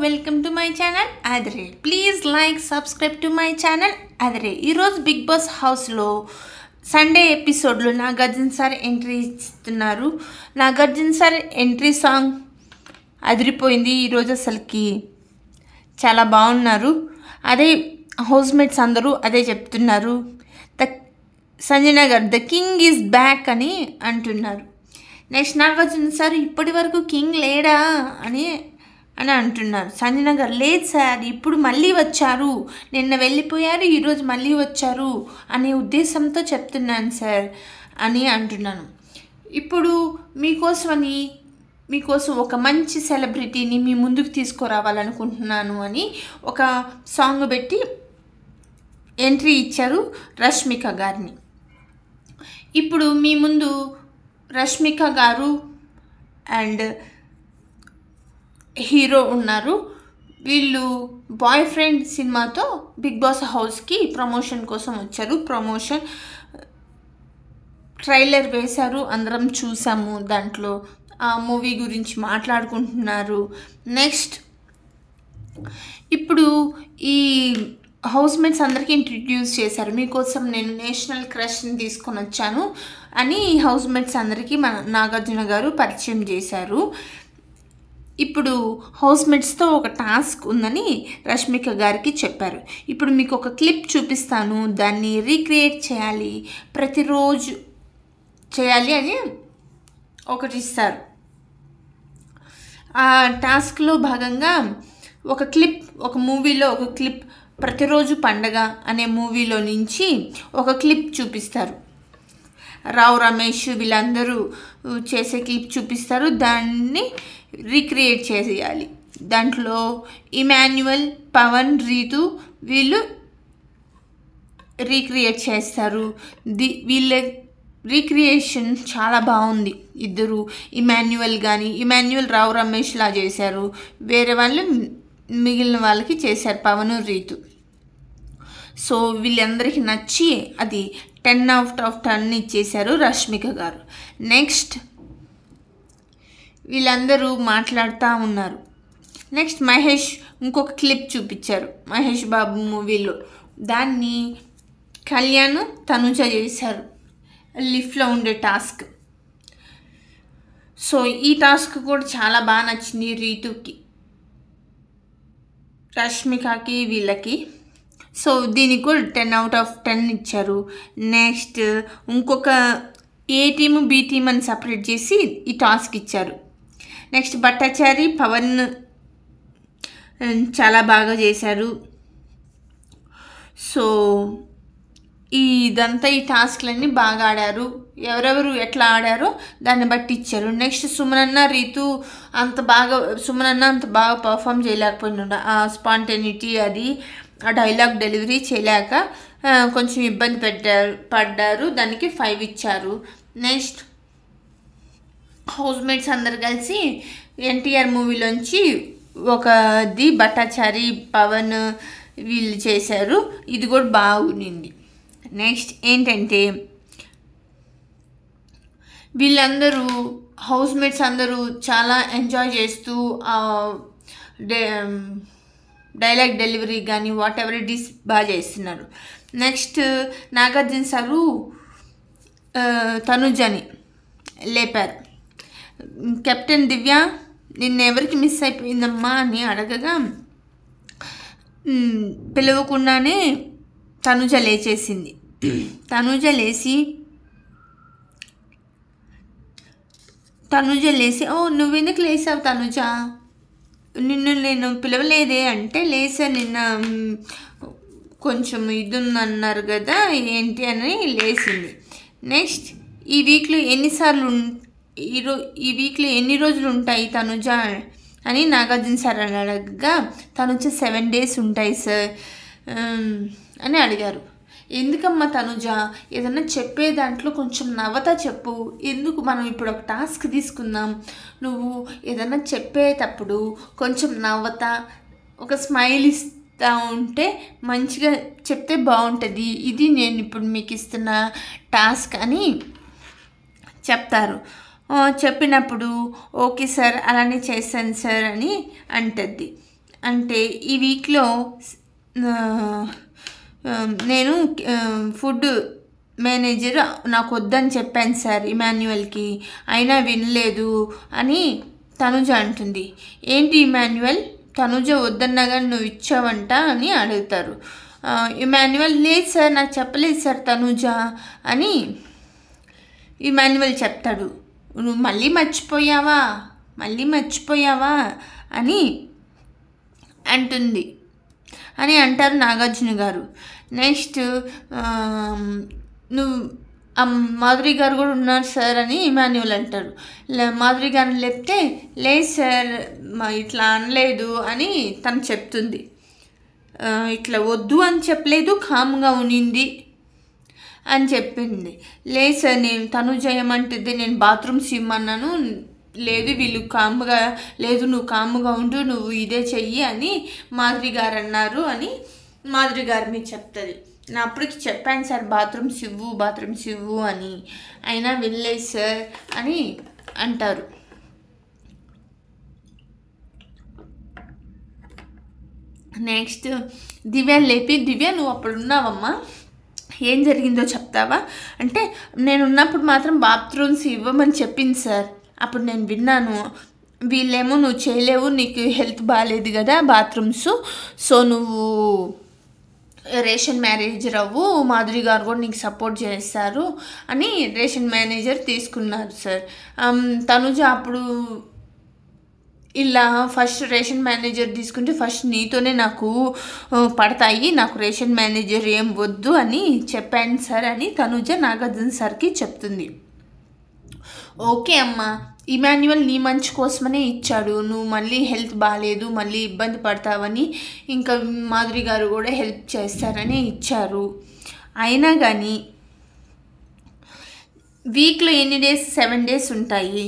Welcome to my channel అదరే. Please like subscribe to my channel అదరే. ఈరోజు Bigg boss హౌస్లో సండే ఎపిసోడ్లో నాగార్జున సార్ ఎంట్రీ ఇస్తున్నారు. నాగార్జున సార్ ఎంట్రీ సాంగ్ అదిరిపోయింది. ఈరోజు అసలుకి చాలా బాగున్నారు. అదే హౌస్ మేట్స్ అందరూ అదే చెప్తున్నారు. సంజన గారు ద కింగ్ ఈజ్ బ్యాక్ అని అంటున్నారు. నెక్స్ట్ నాగార్జున సార్ ఇప్పటి వరకు కింగ్ లేడా అని అంటున్నారు. సంజన గారు లేదు సార్, ఇప్పుడు మళ్ళీ వచ్చారు, నిన్న వెళ్ళిపోయారు, ఈరోజు మళ్ళీ వచ్చారు అనే ఉద్దేశంతో చెప్తున్నాను సార్ అని అంటున్నాను. ఇప్పుడు మీకోసం ఒక మంచి సెలబ్రిటీని మీ ముందుకు తీసుకురావాలనుకుంటున్నాను అని ఒక సాంగ్ పెట్టి ఎంట్రీ ఇచ్చారు రష్మిక గారిని. ఇప్పుడు మీ ముందు రష్మిక గారు అండ్ హీరో ఉన్నారు. వీళ్ళు బాయ్ ఫ్రెండ్ సినిమాతో బిగ్ బాస్ హౌస్కి ప్రమోషన్ కోసం వచ్చారు. ప్రమోషన్ ట్రైలర్ వేశారు, అందరం చూసాము. దాంట్లో ఆ మూవీ గురించి మాట్లాడుకుంటున్నారు. నెక్స్ట్ ఇప్పుడు ఈ హౌస్ మేట్స్ అందరికీ ఇంట్రడ్యూస్ చేశారు. మీకోసం నేను నేషనల్ క్రష్ని తీసుకొని వచ్చాను అని హౌస్ మేట్స్ అందరికీ మన నాగార్జున గారు పరిచయం చేశారు. ఇప్పుడు హౌస్ మేట్స్తో ఒక టాస్క్ ఉందని రష్మిక గారికి చెప్పారు. ఇప్పుడు మీకు ఒక క్లిప్ చూపిస్తాను, దాన్ని రీక్రియేట్ చేయాలి, ప్రతిరోజు చేయాలి అని ఒకటి ఇస్తారు. ఆ టాస్క్లో భాగంగా ఒక మూవీలో ఒక క్లిప్, ప్రతిరోజు పండగ అనే మూవీలో నుంచి ఒక క్లిప్ చూపిస్తారు. రావు రమేష్ వీళ్ళందరూ చేసే క్లిప్ చూపిస్తారు. దాన్ని రీక్రియేట్ చేయాలి. దాంట్లో ఇమాన్యువల్, పవన్, రీతు వీళ్ళు రీక్రియేట్ చేస్తారు. వీళ్ళ రీక్రియేషన్ చాలా బాగుంది. ఇద్దరు ఇమాన్యువల్ రావు రమేష్లా చేశారు, వేరే వాళ్ళు మిగిలిన వాళ్ళకి చేశారు, పవన్, రీతు. సో వీళ్ళందరికీ నచ్చి అది 10/10 ఇచ్చేశారు రష్మిక గారు. నెక్స్ట్ వీళ్ళందరూ మాట్లాడుతూ ఉన్నారు. నెక్స్ట్ మహేష్ ఇంకొక క్లిప్ చూపించారు మహేష్ బాబు మూవీలో. దాన్ని కళ్యాణ్, తనుజ చేశారు, లిఫ్ట్లో ఉండే టాస్క్. సో ఈ టాస్క్ కూడా చాలా బాగా నచ్చింది రీతుకి, రష్మికకి, వీళ్ళకి. సో దీనికి కూడా 10/10 ఇచ్చారు. నెక్స్ట్ ఇంకొక ఏ టీము బి టీమ్ అని సపరేట్ చేసి ఈ టాస్క్ ఇచ్చారు. నెక్స్ట్ భట్టాచారి, పవన్ చాలా బాగా చేశారు. సో ఈ టాస్క్లన్నీ బాగా ఆడారు. ఎవరెవరు ఎట్లా ఆడారో దాన్ని బట్టి ఇచ్చారు. నెక్స్ట్ సుమనన్న, రీతు అంత బాగా పర్ఫామ్ చేయలేకపోయినా, ఆ స్పాంటేనిటీ అది ఆ డైలాగ్ డెలివరీ చేయలేక కొంచెం ఇబ్బంది పడ్డారు. దానికి 5 ఇచ్చారు. నెక్స్ట్ హౌస్ మేట్స్ అందరు కలిసి ఎన్టీఆర్ మూవీలోంచి ఒకది భట్టాచారి, పవన్ వీళ్ళు చేశారు. ఇది కూడా బాగుంది. నెక్స్ట్ ఏంటంటే వీళ్ళందరూ హౌస్ మేట్స్ అందరూ చాలా ఎంజాయ్ చేస్తూ డైలాగ్ డెలివరీ కానీ వాట్ ఎవర్ ఇట్ ఈస్ బాగా చేస్తున్నారు. నెక్స్ట్ నాగార్జున సారు తనుజని లేపారు. కెప్టెన్ దివ్య నిన్న ఎవరికి మిస్ అయిపోయిందమ్మా అని అడగగా పిలవకుండానే తనుజ లేచేసింది. తనుజ లేచి ఓ నువ్వెందుకు లేసావు తనుజ, నిన్ను నేను పిలవలేదే అంటే, లేసా నిన్న కొంచెం ఇది ఉందన్నారు కదా ఏంటి అని లేచింది. నెక్స్ట్ ఈ వీక్లో ఎన్ని రోజులు ఉంటాయి తనుజ అని నాగార్జున సార్ అడగగా తనుజ 7 days ఉంటాయి సార్ అని అడిగారు. ఎందుకమ్మా తనుజ, ఏదన్నా చెప్పే దాంట్లో కొంచెం నవ్వతా చెప్పు, ఎందుకు మనం ఇప్పుడు ఒక టాస్క్ తీసుకుందాం, నువ్వు ఏదన్నా చెప్పేటప్పుడు కొంచెం నవ్వతా ఒక స్మైల్ ఇస్తూ ఉంటే మంచిగా చెప్తే బాగుంటుంది, ఇది నేను ఇప్పుడు మీకు ఇస్తున్న టాస్క్ అని చెప్తారు. చెప్పినప్పుడు ఓకే సార్ అలానే చేశాను సార్ అని అంటది. అంటే ఈ వీక్లో నేను ఫుడ్ మేనేజర్ నాకు వద్దని చెప్పాను సార్ ఇమాన్యువల్కి, అయినా వినలేదు అని తనుజ అంటుంది. ఏంటి ఇమాన్యువల్, తనుజ వద్దన్నా కానీ నువ్వు ఇచ్చావంట అని అడుగుతారు. ఇమాన్యువల్ లేదు సార్ నాకు చెప్పలేదు సార్ తనుజ అని ఇమాన్యువల్ చెప్తాడు. నువ్వు మళ్ళీ మర్చిపోయావా అని అంటారు నాగార్జున గారు. నెక్స్ట్ నువ్వు మాధురి గారు కూడా ఉన్నారు సార్ అని ఇమాన్యువల్ అంటారు. మాధురి గారిని లేపితే లేదు సార్ ఇట్లా అనలేదు అని తను చెప్తుంది. ఇట్లా వద్దు అని చెప్పలేదు, కామ్గా ఉనింది అని చెప్పింది. లేదు సార్ నేను తనుజ ఏమంటుంది, నేను బాత్రూమ్స్ ఇమ్మన్నాను, లేదు వీళ్ళు కామ్గా, లేదు నువ్వు కామ్గా ఉండు, నువ్వు ఇదే చెయ్యి అని మాధురి గారు అన్నారు అని మాధురి గారిని చెప్తుంది. నా అప్పటికి చెప్పాను సార్ బాత్రూమ్స్ ఇవ్వు అని, అయినా వెళ్ళలేదు సార్ అని అంటారు. నెక్స్ట్ దివ్య లేపి, దివ్య నువ్వు అప్పుడు ఉన్నావమ్మా, ఏం జరిగిందో చెప్తావా అంటే, నేను ఉన్నప్పుడు మాత్రం బాత్రూమ్స్ ఇవ్వమని చెప్పింది సార్, అప్పుడు నేను విన్నాను, వీళ్ళేమో నువ్వు చేయలేవు, నీకు హెల్త్ బాగాలేదు కదా బాత్రూమ్స్, సో నువ్వు రేషన్ మేనేజర్ అవ్వు, మాధురి గారు కూడా నీకు సపోర్ట్ చేస్తారు అని రేషన్ మేనేజర్ తీసుకున్నారు సార్. తనుజ అప్పుడు ఇలా ఫస్ట్ రేషన్ మేనేజర్ తీసుకుంటే ఫస్ట్ నీతోనే నాకు పడతాయి, నాకు రేషన్ మేనేజర్ ఏం వద్దు అని చెప్పాను సార్ అని తనుజ నాగార్జున సార్కి చెప్తుంది. ఓకే అమ్మా, ఇమాన్యువల్ నీ మంచి కోసమనే ఇచ్చాడు, నువ్వు మళ్ళీ హెల్త్ బాగాలేదు మళ్ళీ ఇబ్బంది పడతావని ఇంకా మాధురి గారు కూడా హెల్ప్ చేస్తారని ఇచ్చారు. అయినా కానీ వీక్లో ఎన్ని డేస్, 7 days ఉంటాయి.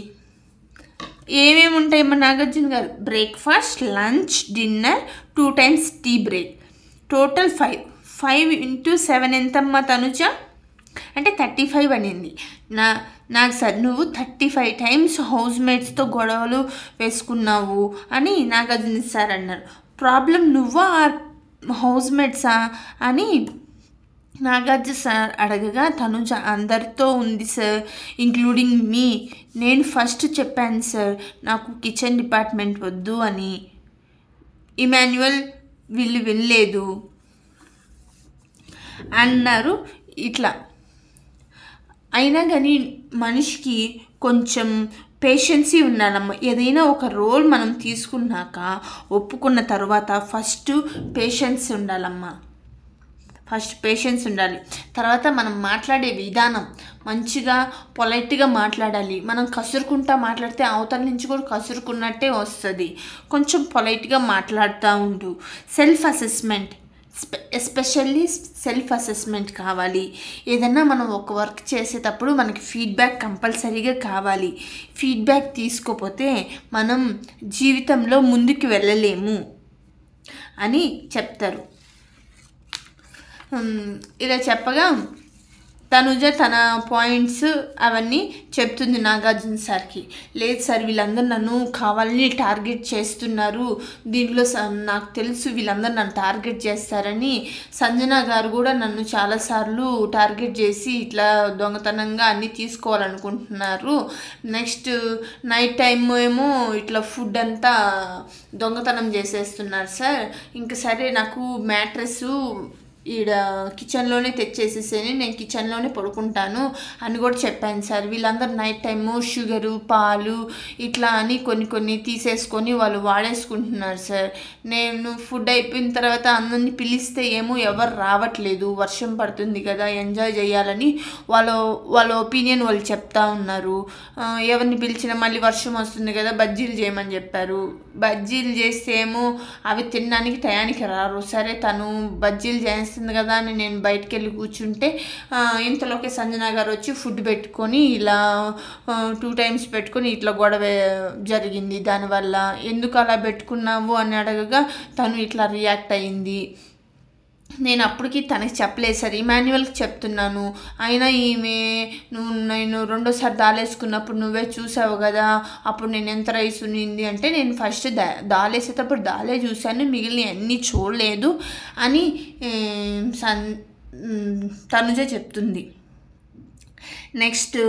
ఏమేమి ఉంటాయి మా నాగార్జున గారు, breakfast, lunch, dinner, 2 times tea break, total 5 into 7 ఎంతమ్మా తనుజ అంటే 35 అనింది. నాకు సార్ నువ్వు 35 times హౌస్ మేట్స్తో గొడవలు వేసుకున్నావు అని నాగార్జున సార్ అన్నారు. ప్రాబ్లం నువ్వా హౌస్ మేట్సా అని నాగార్జున సార్ అడగగా తనుజ అందరితో ఉంది సార్, ఇంక్లూడింగ్ మీ, నేను ఫస్ట్ చెప్పాను సార్ నాకు కిచెన్ డిపార్ట్మెంట్ వద్దు అని, ఇమాన్యువల్ వీళ్ళు వినలేదు అన్నారు. ఇట్లా అయినా కానీ మనిషికి కొంచెం పేషెన్సీ ఉండాలమ్మా. ఏదైనా ఒక రోల్ మనం తీసుకున్నాక ఒప్పుకున్న తర్వాత ఫస్ట్ పేషెన్స్ ఉండాలమ్మా, ఫస్ట్ పేషెన్స్ ఉండాలి. తర్వాత మనం మాట్లాడే విధానం మంచిగా పొలైట్గా మాట్లాడాలి. మనం కసురుకుంటా మాట్లాడితే అవతల నుంచి కూడా కసురుకున్నట్టే వస్తుంది. కొంచెం పొలైట్గా మాట్లాడుతూ ఉండు. Self assessment, especially self assessment కావాలి. ఏదన్నా మనం ఒక వర్క్ చేసేటప్పుడు మనకి ఫీడ్బ్యాక్ కంపల్సరీగా కావాలి. ఫీడ్బ్యాక్ తీసుకోకపోతే మనం జీవితంలో ముందుకు వెళ్ళలేము అని చెప్తారు. ఇలా చెప్పగా తనుజ తన పాయింట్స్ అవన్నీ చెప్తుంది నాగార్జున సార్కి. లేదు సార్ వీళ్ళందరూ నన్ను కావాలని టార్గెట్ చేస్తున్నారు, దీనిలో నాకు తెలుసు వీళ్ళందరూ నన్ను టార్గెట్ చేస్తారని, సంజన గారు కూడా నన్ను చాలాసార్లు టార్గెట్ చేసి ఇట్లా దొంగతనంగా అన్నీ తీసుకోవాలనుకుంటున్నారు, నెక్స్ట్ నైట్ టైం ఏమో ఇట్లా ఫుడ్ అంతా దొంగతనం చేసేస్తున్నారు సార్, ఇంకా సరే నాకు మ్యాట్రెస్ ఈడ కిచెన్లోనే తెచ్చేసేసేని నేను కిచెన్లోనే పడుకుంటాను అని కూడా చెప్పాను సార్. వీళ్ళందరూ నైట్ టైము షుగరు, పాలు ఇట్లా అని కొన్ని తీసేసుకొని వాళ్ళు వాడేసుకుంటున్నారు సార్. నేను ఫుడ్ అయిపోయిన తర్వాత అందరినీ పిలిస్తే ఏమో ఎవరు రావట్లేదు, వర్షం పడుతుంది కదా ఎంజాయ్ చేయాలని వాళ్ళ ఒపీనియన్ వాళ్ళు చెప్తా ఉన్నారు. ఎవరిని పిలిచినా మళ్ళీ వర్షం వస్తుంది కదా బజ్జీలు చేయమని చెప్పారు. బజ్జీలు చేస్తే ఏమో అవి తినడానికి టయానికి రారు. సరే తను బజ్జీలు చేస్తుంది కదా అని నేను బయటికి వెళ్ళి కూర్చుంటే ఇంతలోకి సంజన గారు వచ్చి ఫుడ్ పెట్టుకొని ఇలా 2 times పెట్టుకొని ఇట్లా గొడవ జరిగింది. దానివల్ల ఎందుకు అలా పెట్టుకున్నావు అని అడగగా తను ఇట్లా రియాక్ట్ అయింది. నేను అప్పటికి తనకి చెప్పలేదు సార్, ఇమాన్యువల్కి చెప్తున్నాను. అయినా ఈమె నేను రెండోసారి దాలేసుకున్నప్పుడు నువ్వే చూసావు కదా, అప్పుడు నేను ఎంత రైస్ ఉన్నింది అంటే, నేను ఫస్ట్ దాలేసేటప్పుడు దాలే చూశాను, మిగిలిన అన్నీ చూడలేదు అని తనుజ చెప్తుంది. నెక్స్ట్,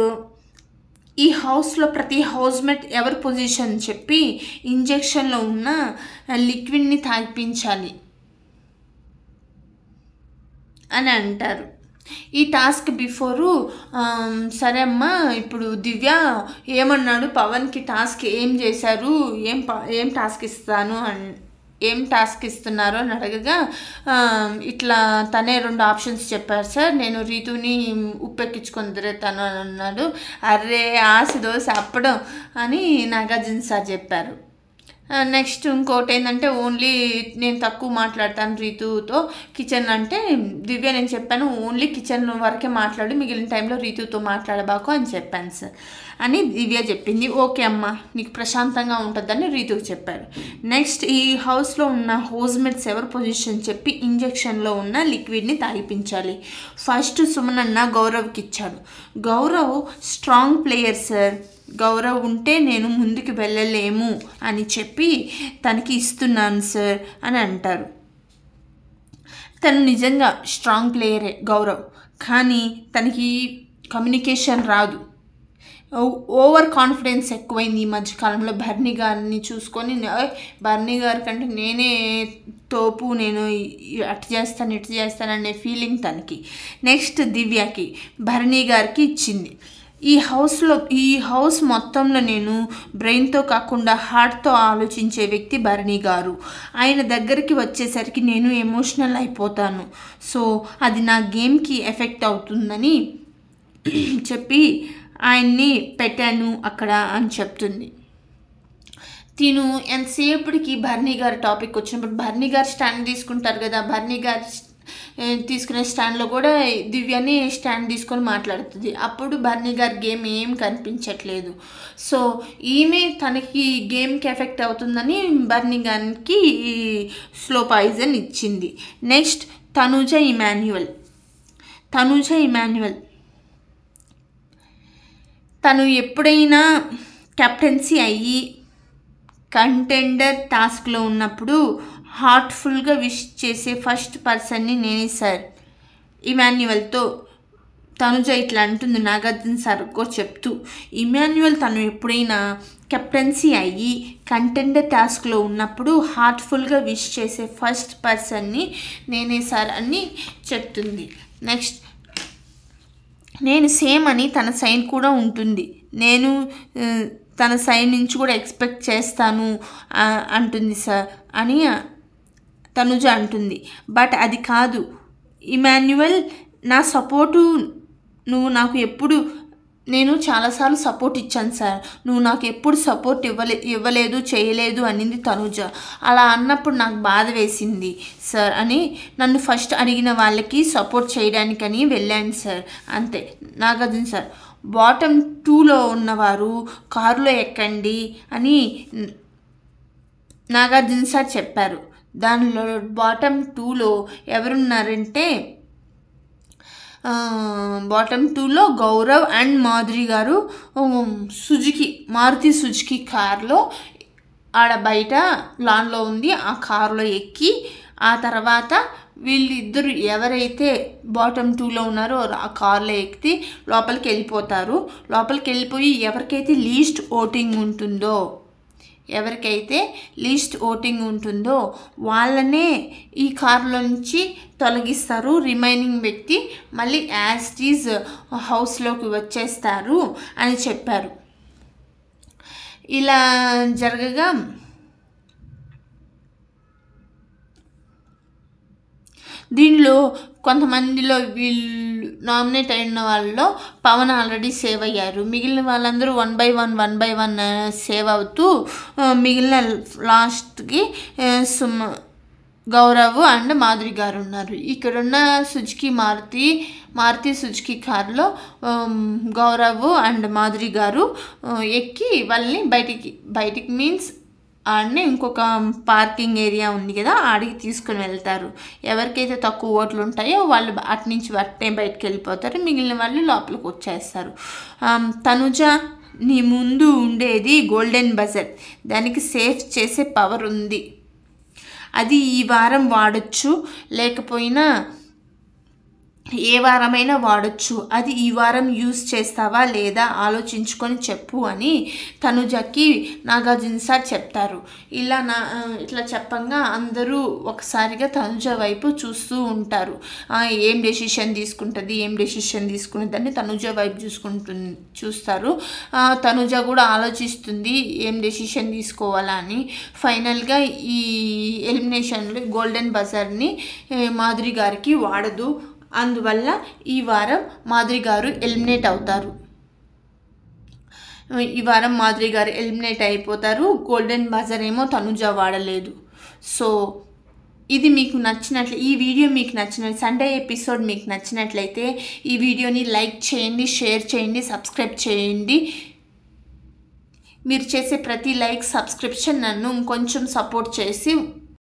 ఈ హౌస్లో ప్రతి హౌస్మేట్ ఎవరి పొజిషన్ చెప్పి ఇంజెక్షన్లో ఉన్న లిక్విడ్ని తాగిపించాలి అని అంటారు. ఈ టాస్క్ బిఫోరు సరే అమ్మా, ఇప్పుడు దివ్య ఏమన్నాడు పవన్కి టాస్క్ ఏం చేశారు, ఏం టాస్క్ ఇస్తాను ఏం టాస్క్ ఇస్తున్నారు అని అడగగా ఇట్లా తనే 2 ఆప్షన్స్ చెప్పారు సార్, నేను రీతుని ఉప్పెక్కించుకొని తిరుగుతాను అని అన్నాడు. అర్రే ఆశ దోశ అప్పడం అని నాగార్జున సార్ చెప్పారు. నెక్స్ట్ ఇంకోటి ఏంటంటే, ఓన్లీ నేను తక్కువ మాట్లాడతాను రీతుతో, కిచెన్ అంటే దివ్య నేను చెప్పాను ఓన్లీ కిచెన్ వరకే మాట్లాడు, మిగిలిన టైంలో రీతుతో మాట్లాడబాకు అని చెప్పాను సార్ అని దివ్య చెప్పింది. ఓకే అమ్మ, నీకు ప్రశాంతంగా ఉంటుందని రీతుకు చెప్పారు. నెక్స్ట్, ఈ హౌస్లో ఉన్న హౌస్మేట్స్ ఎవరి పొజిషన్ చెప్పి ఇంజెక్షన్లో ఉన్న లిక్విడ్ని తాగిపించాలి. ఫస్ట్ సుమనన్న గౌరవ్కి ఇచ్చాడు. Gaurav strong player sir, Gaurav ఉంటే నేను ముందుకు వెళ్ళలేము అని చెప్పి తనకి ఇస్తున్నాను సార్ అని అంటారు. తను నిజంగా స్ట్రాంగ్ ప్లేయరే గౌరవ్, కానీ తనకి కమ్యూనికేషన్ రాదు. ఓవర్ కాన్ఫిడెన్స్ ఎక్కువైంది ఈ మధ్యకాలంలో. భరణి గారిని చూసుకొని భరణి గారి కంటే నేనే తోపు, నేను అటు చేస్తాను ఇటు చేస్తాను అనే ఫీలింగ్ తనకి. నెక్స్ట్, దివ్యకి భరణి గారికి ఇచ్చింది. ఈ హౌస్ మొత్తంలో నేను బ్రెయిన్తో కాకుండా హార్ట్తో ఆలోచించే వ్యక్తి భరణి గారు. ఆయన దగ్గరికి వచ్చేసరికి నేను ఎమోషనల్ అయిపోతాను. సో అది నా గేమ్కి ఎఫెక్ట్ అవుతుందని చెప్పి ఆయన్ని పెట్టాను అక్కడ అని చెప్తుంది. తిను ఎంతసేపటికి భరణి గారి టాపిక్ వచ్చినప్పుడు భరణి గారు స్టాండ్ తీసుకుంటారు కదా, భరణి గారు తీసుకునే స్టాండ్లో కూడా దివ్యని స్టాండ్ తీసుకొని మాట్లాడుతుంది. అప్పుడు భరణి గారి గేమ్ ఏం కనిపించట్లేదు. సో ఈమె తనకి గేమ్కి ఎఫెక్ట్ అవుతుందని భరణి గారికి స్లో పాయిజన్ ఇచ్చింది. నెక్స్ట్, తనుజ ఇమాన్యువల్ తను ఎప్పుడైనా కెప్టెన్సీ అయ్యి కంటెండర్ టాస్క్లో ఉన్నప్పుడు హార్ట్ఫుల్గా విష్ చేసే ఫస్ట్ పర్సన్ని నేనే సార్. ఇమాన్యువల్తో తనుజ ఇట్లా అంటుంది నాగార్జున సార్ కూడా చెప్తూ, ఇమాన్యువల్ తను ఎప్పుడైనా కెప్టెన్సీ అయ్యి కంటెండర్ టాస్క్లో ఉన్నప్పుడు హార్ట్ఫుల్గా విష్ చేసే ఫస్ట్ పర్సన్ని నేనే సార్ అని చెప్తుంది. నెక్స్ట్, నేను సేమ్ అని తన సైన్ కూడా ఉంటుంది, నేను తన సైన్ నుంచి కూడా ఎక్స్పెక్ట్ చేస్తాను అంటుంది సార్ అని తనుజ అంటుంది. బట్ అది కాదు ఇమాన్యువల్, నా సపోర్టు నువ్వు నాకు ఎప్పుడు, నేను చాలాసార్లు సపోర్ట్ ఇచ్చాను సార్, నువ్వు నాకు ఎప్పుడు సపోర్ట్ ఇవ్వలేదు చేయలేదు అనింది తనుజ. అలా అన్నప్పుడు నాకు బాధ వేసింది సార్ అని, నన్ను ఫస్ట్ అడిగిన వాళ్ళకి సపోర్ట్ చేయడానికని వెళ్ళాను సార్ అంతే. నాగార్జున సార్, బాటమ్ 2లో ఉన్నవారు కారులో ఎక్కండి అని నాగార్జున సార్ చెప్పారు. దానిలో బాటమ్ 2లో ఎవరున్నారంటే, బాటమ్ 2లో గౌరవ్ అండ్ మాధురి గారు మారుతి సుజుకి కార్లో ఆడ బయట లాన్లో ఉంది, ఆ కారులో ఎక్కి ఆ తర్వాత వీళ్ళిద్దరు ఎవరైతే బాటమ్ 2లో ఉన్నారో ఆ కార్లో ఎక్కి లోపలికి వెళ్ళిపోతారు. లోపలికి వెళ్ళిపోయి ఎవరికైతే లీస్ట్ ఓటింగ్ ఉంటుందో వాళ్ళనే ఈ కారులో నుంచి తొలగిస్తారు. రిమైనింగ్ వ్యక్తి మళ్ళీ యాజ్ ఇట్ ఈజ్ హౌస్లోకి వచ్చేస్తారు అని చెప్పారు. ఇలా జరగగా దీనిలో కొంతమందిలో వీళ్ళు నామినేట్ అయిన వాళ్ళలో పవన్ ఆల్రెడీ సేవ్ అయ్యారు. మిగిలిన వాళ్ళందరూ 1 by 1 సేవ్ అవుతూ మిగిలిన లాస్ట్కి గౌరవ్ అండ్ మాధురి గారు ఉన్నారు. ఇక్కడున్న మారుతి సుజుకి కారులో గౌరవ్ అండ్ మాధురి గారు ఎక్కి వాళ్ళని బయటికి మీన్స్ ఆడనే ఇంకొక పార్కింగ్ ఏరియా ఉంది కదా, ఆడికి తీసుకుని వెళ్తారు. ఎవరికైతే తక్కువ ఓట్లు ఉంటాయో వాళ్ళు అటు నుంచి అట్నే బయటకు వెళ్ళిపోతారు, మిగిలిన వాళ్ళు లోపలికి వచ్చేస్తారు. తనుజ, నీ ముందు ఉండేది గోల్డెన్ బజర్, దానికి సేఫ్ చేసే పవర్ ఉంది. అది ఈ వారం వాడచ్చు, లేకపోయినా ఏ వారమైనా వాడచ్చు. అది ఈ వారం యూజ్ చేస్తావా లేదా ఆలోచించుకొని చెప్పు అని తనుజకి నాగార్జున సార్ చెప్తారు. ఇట్లా చెప్పంగా అందరూ ఒకసారిగా తనుజ వైపు చూస్తూ ఉంటారు. ఏం డెసిషన్ తీసుకుంటుంది అని తనుజ వైపు చూస్తారు. తనుజ కూడా ఆలోచిస్తుంది ఏం డెసిషన్ తీసుకోవాలా అని. ఫైనల్గా ఈ ఎలిమినేషన్లో గోల్డెన్ బజర్ని మాధురి గారికి వాడదు. అందువల్ల ఈ వారం మాధురి గారు ఎలిమినేట్ అవుతారు. గోల్డెన్ బజర్ ఏమో తనుజ వాడలేదు. సో ఇది మీకు నచ్చినట్లయితే, ఈ వీడియో మీకు నచ్చినట్లయితే, సండే ఎపిసోడ్ మీకు నచ్చినట్లయితే ఈ వీడియోని లైక్ చేయండి, షేర్ చేయండి, సబ్స్క్రైబ్ చేయండి. మీరు చేసే ప్రతి లైక్, సబ్స్క్రిప్షన్ నన్ను ఇంకొంచెం సపోర్ట్ చేసి